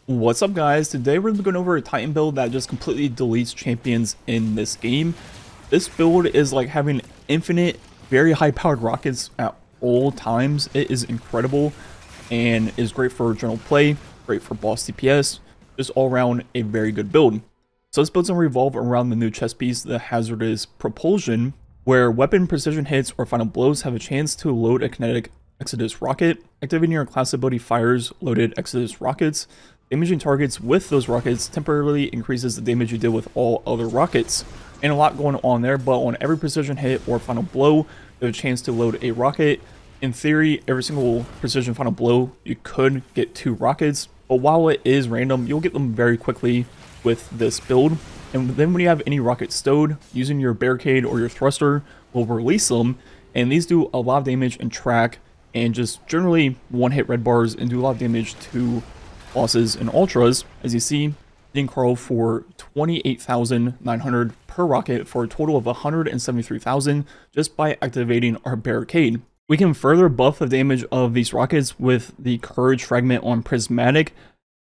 What's up, guys? Today we're going over a Titan build that just completely deletes champions in this game. This build is like having infinite, very high powered rockets at all times. It is incredible and is great for general play, great for boss DPS, just all around a very good build. So this build's going to revolve around the new chest piece, the hazardous propulsion, where weapon precision hits or final blows have a chance to load a kinetic Exodus rocket. Activating your class ability fires loaded Exodus rockets. Damaging targets with those rockets temporarily increases the damage you deal with all other rockets. And a lot going on there, but on every precision hit or final blow, there's a chance to load a rocket. In theory, every single precision final blow, you could get 2 rockets, but while it is random, you'll get them very quickly with this build. And then when you have any rockets stowed, using your barricade or your thruster will release them, and these do a lot of damage and track, and just generally one-hit red bars and do a lot of damage to bosses and ultras. As you see, hitting Carl for 28,900 per rocket for a total of 173,000 just by activating our barricade. We can further buff the damage of these rockets with the Courage fragment on Prismatic,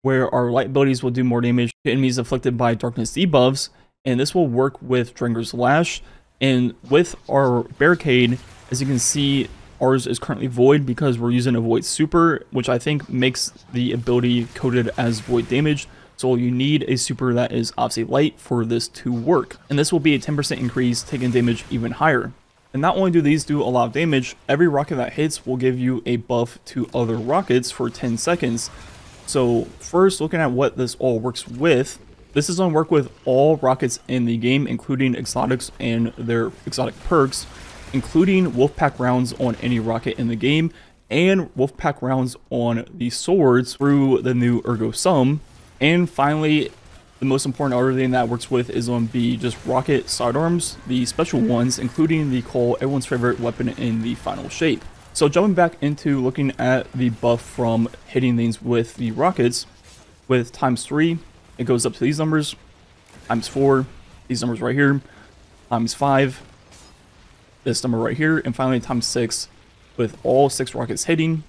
where our light abilities will do more damage to enemies afflicted by darkness debuffs, and this will work with Dranger's Lash. And with our barricade, as you can see, ours is currently void because we're using a void super, which I think makes the ability coded as void damage. So you need a super that is obviously light for this to work. And this will be a 10% increase, taking damage even higher. And not only do these do a lot of damage, every rocket that hits will give you a buff to other rockets for 10 seconds. So first, looking at what this all works with, this is going to work with all rockets in the game, including exotics and their exotic perks, including Wolfpack rounds on any rocket in the game, and Wolfpack rounds on the swords through the new Ergo Sum. And finally, the most important other thing that works with is going to be just rocket sidearms, the special ones, including the Cole, everyone's favorite weapon in the final shape. So jumping back into looking at the buff from hitting things with the rockets, with ×3, it goes up to these numbers, ×4, these numbers right here, ×5, this number right here, and finally ×6 with all 6 rockets hitting,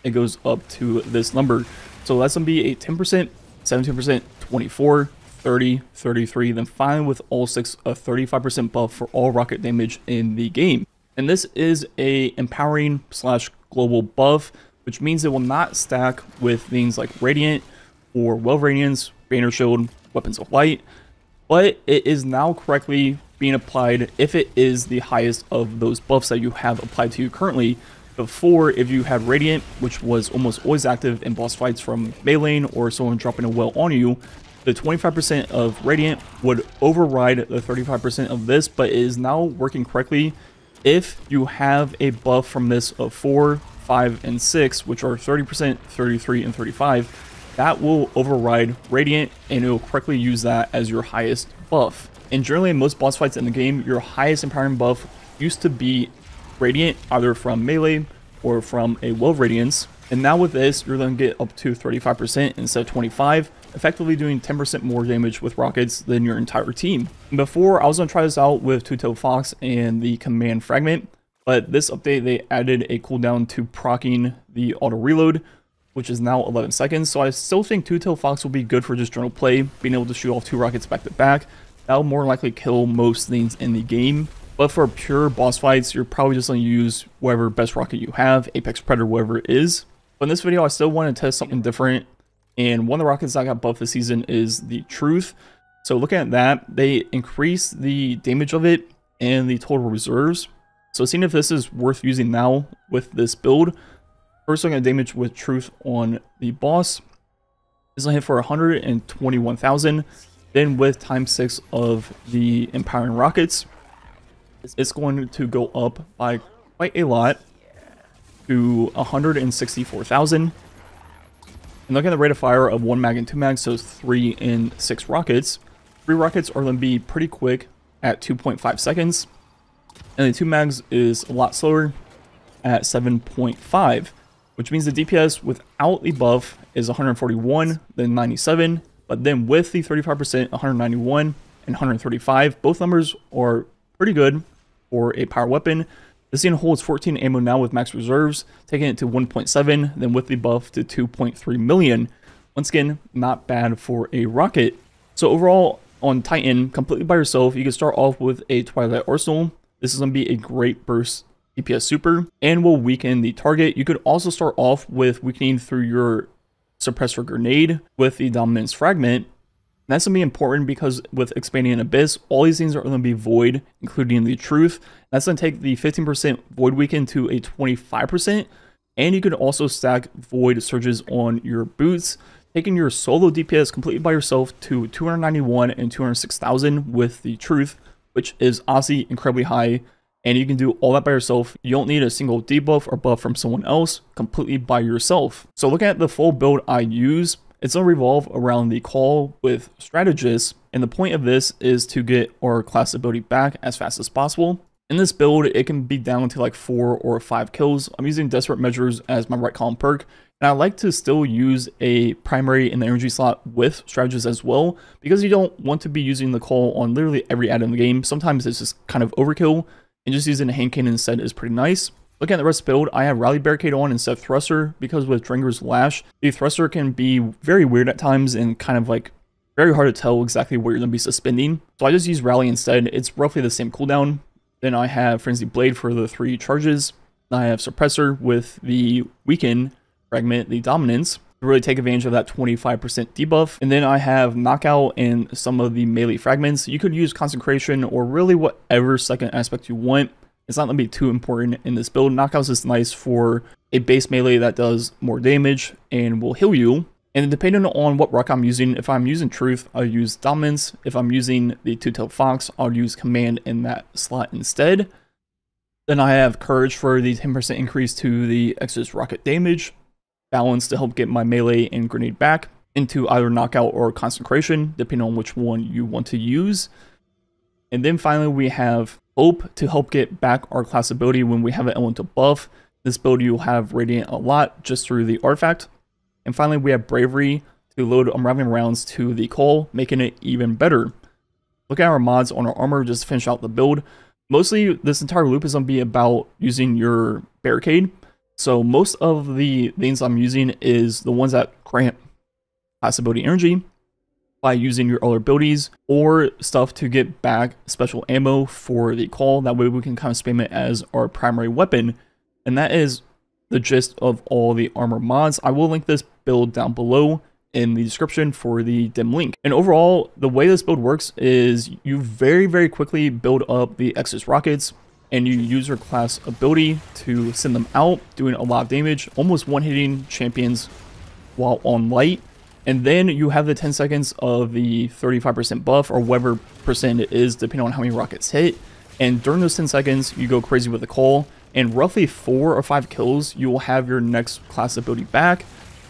it goes up to this number. So that's going to be a 10%, 17%, 24, 30, 33, then finally with all 6 a 35% buff for all rocket damage in the game. And this is a empowering / global buff, which means it will not stack with things like Radiant or Well Radiance, Banner Shield, Weapons of Light, but it is now correctly being applied if it is the highest of those buffs that you have applied to you currently. Before, if you had Radiant, which was almost always active in boss fights from melee or someone dropping a well on you, the 25% of Radiant would override the 35% of this, but it is now working correctly if you have a buff from this of 4, 5, and 6, which are 30%, 33, and 35. That will override Radiant, and it will correctly use that as your highest buff. And generally, in most boss fights in the game, your highest empowering buff used to be Radiant, either from melee or from a Well Radiance. And now with this, you're going to get up to 35% instead of 25, effectively doing 10% more damage with rockets than your entire team. Before, I was going to try this out with Two-Tailed Fox and the Command Fragment, but this update, they added a cooldown to proccing the auto reload, which is now 11 seconds. So I still think Two-Tailed Fox will be good for just general play, being able to shoot off 2 rockets back to back. That'll more likely kill most things in the game. But for pure boss fights, you're probably just going to use whatever best rocket you have, Apex Predator, whatever it is. But in this video, I still want to test something different. And one of the rockets that got buffed this season is the Truth. So looking at that, they increase the damage of it and the total reserves. So seeing if this is worth using now with this build. First, looking at damage with Truth on the boss. It's going to hit for 121,000. Then with ×6 of the empowering rockets, it's going to go up by quite a lot to 164,000. And looking at the rate of fire of 1 mag and 2 mags, so 3 and 6 rockets. 3 rockets are going to be pretty quick at 2.5 seconds. And the 2 mags is a lot slower at 7.5, which means the DPS without the buff is 141, then 97. But then with the 35%, 191 and 135, both numbers are pretty good for a power weapon. This unit holds 14 ammo now with max reserves, taking it to 1.7, then with the buff to 2.3 million. Once again, not bad for a rocket. So overall, on Titan, completely by yourself, you can start off with a Twilight Arsenal. This is going to be a great burst DPS super and will weaken the target. You could also start off with weakening through your Suppressor Grenade with the Dominance Fragment. And that's going to be important because with expanding an Abyss, all these things are going to be void, including the Truth. That's going to take the 15% void weaken to a 25%. And you can also stack void surges on your boots, taking your solo DPS completely by yourself to 291 and 206,000 with the Truth, which is honestly incredibly high. And you can do all that by yourself. You don't need a single debuff or buff from someone else, completely by yourself. So looking at the full build I use, it's going to revolve around the call with Strategist. And the point of this is to get our class ability back as fast as possible. In this build, it can be down to like 4 or 5 kills. I'm using Desperate Measures as my right column perk. And I like to still use a primary in the energy slot with Strategist as well, because you don't want to be using the call on literally every item in the game. Sometimes it's just kind of overkill. And just using a hand cannon instead is pretty nice. Looking at the rest of the build, I have Rally Barricade on instead of Thruster, because with Dringer's Lash, the Thruster can be very weird at times and kind of like very hard to tell exactly where you're going to be suspending. So I just use Rally instead. It's roughly the same cooldown. Then I have Frenzy Blade for the 3 charges. I have Suppressor with the Weaken Fragment, the Dominance, to really take advantage of that 25% debuff. And then I have Knockout and some of the melee fragments. You could use Consecration or really whatever second aspect you want. It's not going to be too important in this build. Knockouts is nice for a base melee that does more damage and will heal you. And depending on what rock I'm using, if I'm using Truth, I'll use Dominance. If I'm using the Two-Tailed Fox, I'll use Command in that slot instead. Then I have Courage for the 10% increase to the Exodus rocket damage. Balance to help get my melee and grenade back into either Knockout or Consecration, depending on which one you want to use. And then finally we have Hope to help get back our class ability when we have an elemental buff. This build you'll have Radiant a lot just through the artifact. And finally we have Bravery to load Unraveling Rounds to the call, making it even better. Look at our mods on our armor just to finish out the build. Mostly this entire loop is going to be about using your Barricade. So most of the things I'm using is the ones that grant class ability energy by using your other abilities, or stuff to get back special ammo for the call. That way we can kind of spam it as our primary weapon. And that is the gist of all the armor mods. I will link this build down below in the description for the dim link. And overall, the way this build works is you very quickly build up the Exodus rockets, and you use your class ability to send them out, doing a lot of damage, almost one-hitting champions while on light. And then you have the 10 seconds of the 35% buff, or whatever percent it is, depending on how many rockets hit. And during those 10 seconds, you go crazy with the call, and roughly 4 or 5 kills, you will have your next class ability back.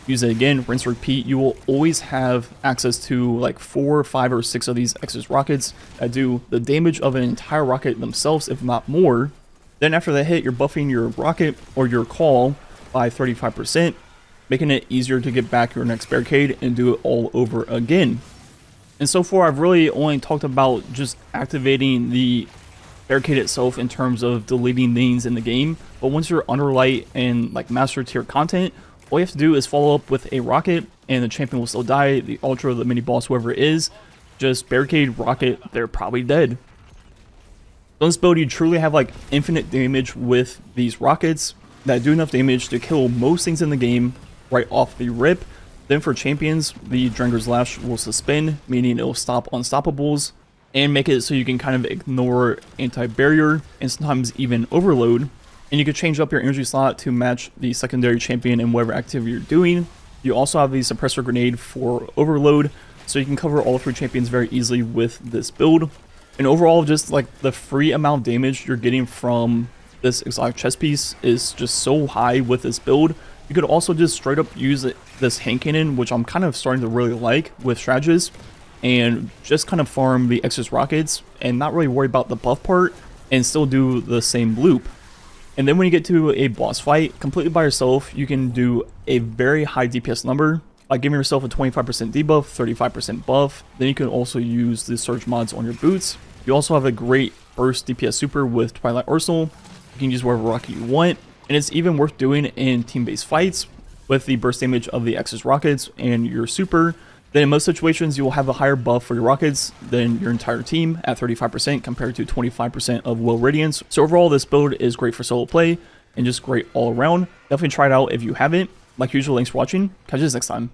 Use it again, rinse, repeat. You will always have access to like 4, 5, or 6 of these Exodus rockets that do the damage of an entire rocket themselves, if not more. Then after that hit, you're buffing your rocket or your call by 35%, making it easier to get back your next barricade and do it all over again. And so far, I've really only talked about just activating the barricade itself in terms of deleting things in the game. But once you're under light and like master tier content, all you have to do is follow up with a rocket and the champion will still die. The ultra, the mini boss, whoever it is, just barricade, rocket, they're probably dead. So in this build, you truly have like infinite damage with these rockets that do enough damage to kill most things in the game right off the rip. Then for champions, the Dringer's Lash will suspend, meaning it will stop unstoppables and make it so you can kind of ignore anti-barrier and sometimes even overload. And you can change up your energy slot to match the secondary champion in whatever activity you're doing. You also have the Suppressor Grenade for overload, so you can cover all 3 champions very easily with this build. And overall, just like the free amount of damage you're getting from this exotic chest piece is just so high with this build. You could also just straight up use this hand cannon, which I'm kind of starting to really like with Strategist, and just kind of farm the Exodus rockets and not really worry about the buff part and still do the same loop. And then when you get to a boss fight, completely by yourself, you can do a very high DPS number by giving yourself a 25% debuff, 35% buff. Then you can also use the surge mods on your boots. You also have a great burst DPS super with Twilight Arsenal. You can use whatever rocket you want. And it's even worth doing in team-based fights with the burst damage of the X's rockets and your super, then in most situations you will have a higher buff for your rockets than your entire team at 35% compared to 25% of Will Radiance. So overall, this build is great for solo play and just great all around. Definitely try it out if you haven't. Like usual, thanks for watching. Catch you next time.